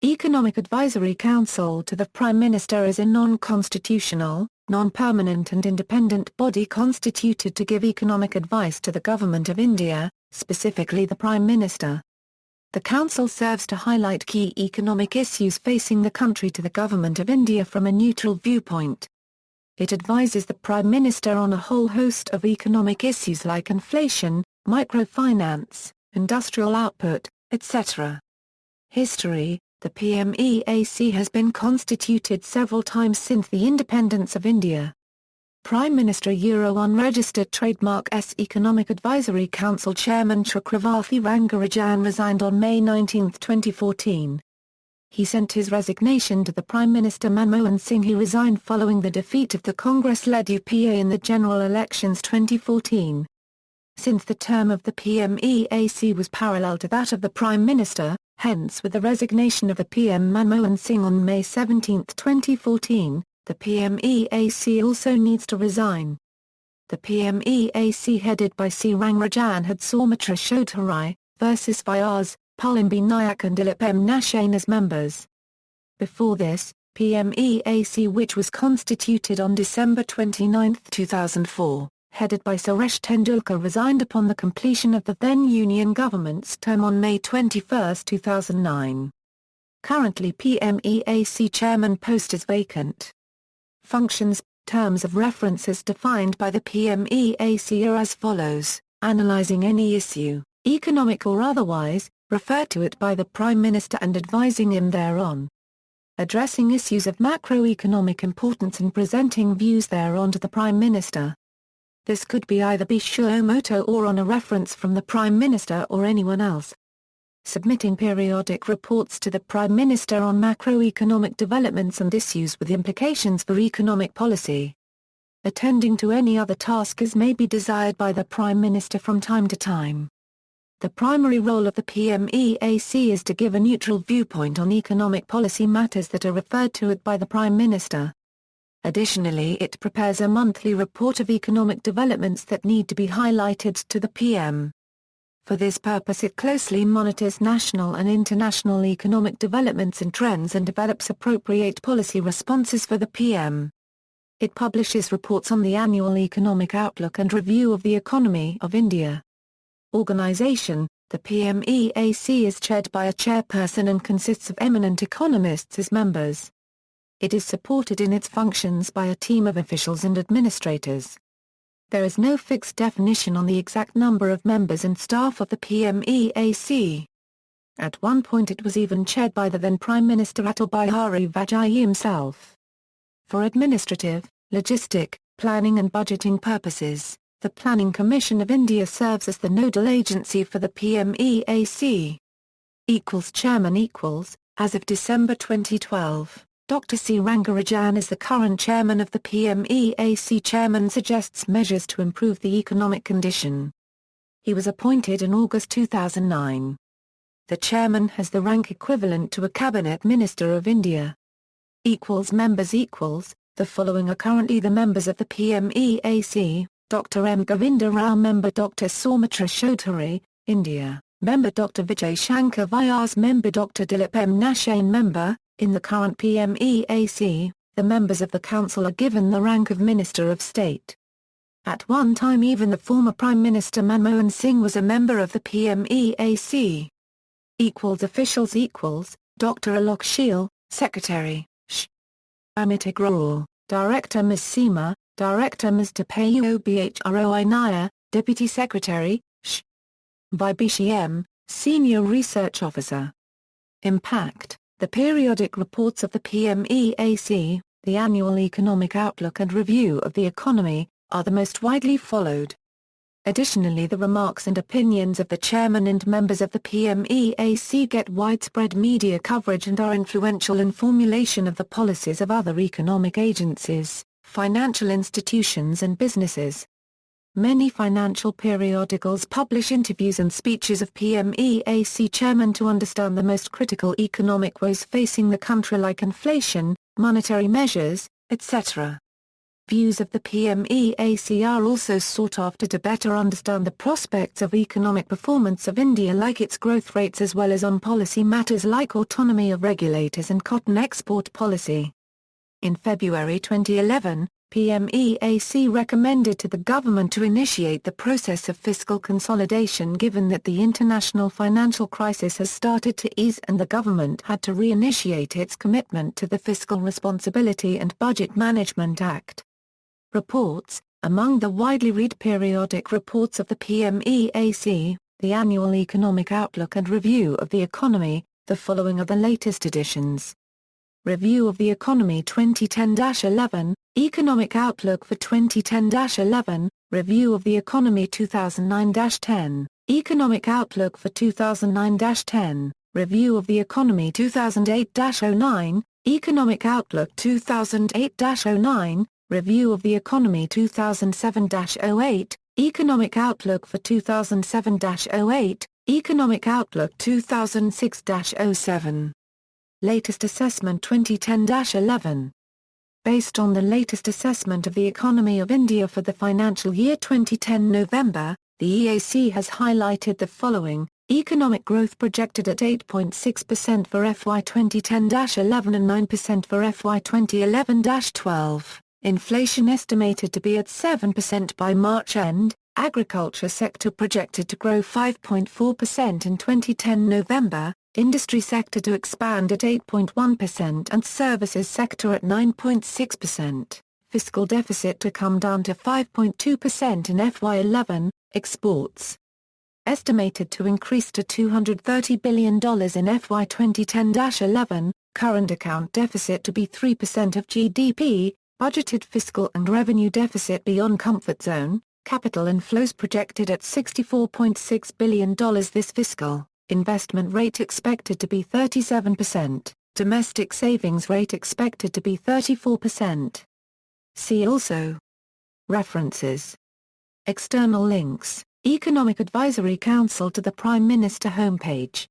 Economic Advisory Council to the Prime Minister is a non-constitutional, non-permanent and independent body constituted to give economic advice to the Government of India, specifically the Prime Minister. The Council serves to highlight key economic issues facing the country to the Government of India from a neutral viewpoint. It advises the Prime Minister on a whole host of economic issues like inflation, microfinance, industrial output, etc. History. The PMEAC has been constituted several times since the independence of India. Prime Minister Unregistered Trademark S Economic Advisory Council Chairman Chakravarti Rangarajan resigned on May 19, 2014. He sent his resignation to the Prime Minister Manmohan Singh, who resigned following the defeat of the Congress-led UPA in the general elections 2014. Since the term of the PMEAC was parallel to that of the Prime Minister, hence with the resignation of the PM Manmohan Singh on May 17, 2014, the PMEAC also needs to resign. The PMEAC headed by C. Rangarajan had Soumitra Chaudhary, Versus Vyas, Pulimbi Nayak and Dilip M. Nashain as members. Before this, PMEAC, which was constituted on December 29, 2004, headed by Suresh Tendulkar, resigned upon the completion of the then Union government's term on May 21, 2009. Currently PMEAC chairman post is vacant. Functions, terms of reference as defined by the PMEAC are as follows: analyzing any issue, economic or otherwise, referred to it by the Prime Minister and advising him thereon. Addressing issues of macroeconomic importance and presenting views thereon to the Prime Minister. This could be either suo motu or on a reference from the Prime Minister or anyone else. Submitting periodic reports to the Prime Minister on macroeconomic developments and issues with implications for economic policy. Attending to any other task as may be desired by the Prime Minister from time to time. The primary role of the PMEAC is to give a neutral viewpoint on economic policy matters that are referred to it by the Prime Minister. Additionally, it prepares a monthly report of economic developments that need to be highlighted to the PM. For this purpose it closely monitors national and international economic developments and trends and develops appropriate policy responses for the PM. It publishes reports on the annual economic outlook and review of the economy of India. Organization. The PMEAC is chaired by a chairperson and consists of eminent economists as members. It is supported in its functions by a team of officials and administrators. There is no fixed definition on the exact number of members and staff of the PMEAC. At one point it was even chaired by the then Prime Minister Atal Bihari Vajpayee himself. For administrative, logistic, planning and budgeting purposes, the Planning Commission of India serves as the nodal agency for the PMEAC. Chairman as of December 2012. Dr. C. Rangarajan is the current chairman of the PMEAC. Chairman suggests measures to improve the economic condition. He was appointed in August 2009. The chairman has the rank equivalent to a cabinet minister of India. Members. The following are currently the members of the PMEAC: Dr. M. Govinda Rao, member; Dr. Soumitra Chaudhary, India, member; Dr. Vijay Shankar Vyas, member; Dr. Dilip M. Nashain, member. In the current PMEAC, the members of the council are given the rank of Minister of State. At one time even the former Prime Minister Manmohan Singh was a member of the PMEAC. Officials. Dr. Alok Sheel, Secretary, Sh. Amit Agrawal, Director; Ms. Seema, Director; Mr. Payobhroi Nair, Deputy Secretary, Sh. Vibhishi M., Senior Research Officer. Impact. The periodic reports of the PMEAC, the annual economic outlook and review of the economy, are the most widely followed. Additionally, the remarks and opinions of the chairman and members of the PMEAC get widespread media coverage and are influential in formulation of the policies of other economic agencies, financial institutions and businesses. Many financial periodicals publish interviews and speeches of PMEAC chairmen to understand the most critical economic woes facing the country like inflation, monetary measures, etc. Views of the PMEAC are also sought after to better understand the prospects of economic performance of India, like its growth rates, as well as on policy matters like autonomy of regulators and cotton export policy. In February 2011, PMEAC recommended to the government to initiate the process of fiscal consolidation, given that the international financial crisis has started to ease and the government had to reinitiate its commitment to the Fiscal Responsibility and Budget Management Act. Reports. Among the widely read periodic reports of the PMEAC, the Annual Economic Outlook and Review of the Economy, the following are the latest editions. Review of the Economy 2010-11, Economic Outlook for 2010-11, Review of the Economy 2009-10, Economic Outlook for 2009-10, Review of the Economy 2008-09, Economic Outlook 2008-09, Review of the Economy 2007-08, Economic Outlook for 2007-08, Economic Outlook 2006-07. Latest Assessment 2010-11. Based on the latest assessment of the economy of India for the financial year 2010 November, the EAC has highlighted the following: economic growth projected at 8.6% for FY 2010-11 and 9% for FY 2011-12. Inflation estimated to be at 7% by March end, agriculture sector projected to grow 5.4% in 2010 November, industry sector to expand at 8.1% and services sector at 9.6%, fiscal deficit to come down to 5.2% in FY11, exports estimated to increase to $230 billion in FY 2010-11, current account deficit to be 3% of GDP, budgeted fiscal and revenue deficit beyond comfort zone, capital inflows projected at $64.6 billion this fiscal, investment rate expected to be 37%, domestic savings rate expected to be 34%. See also. References. External links: Economic Advisory Council to the Prime Minister homepage.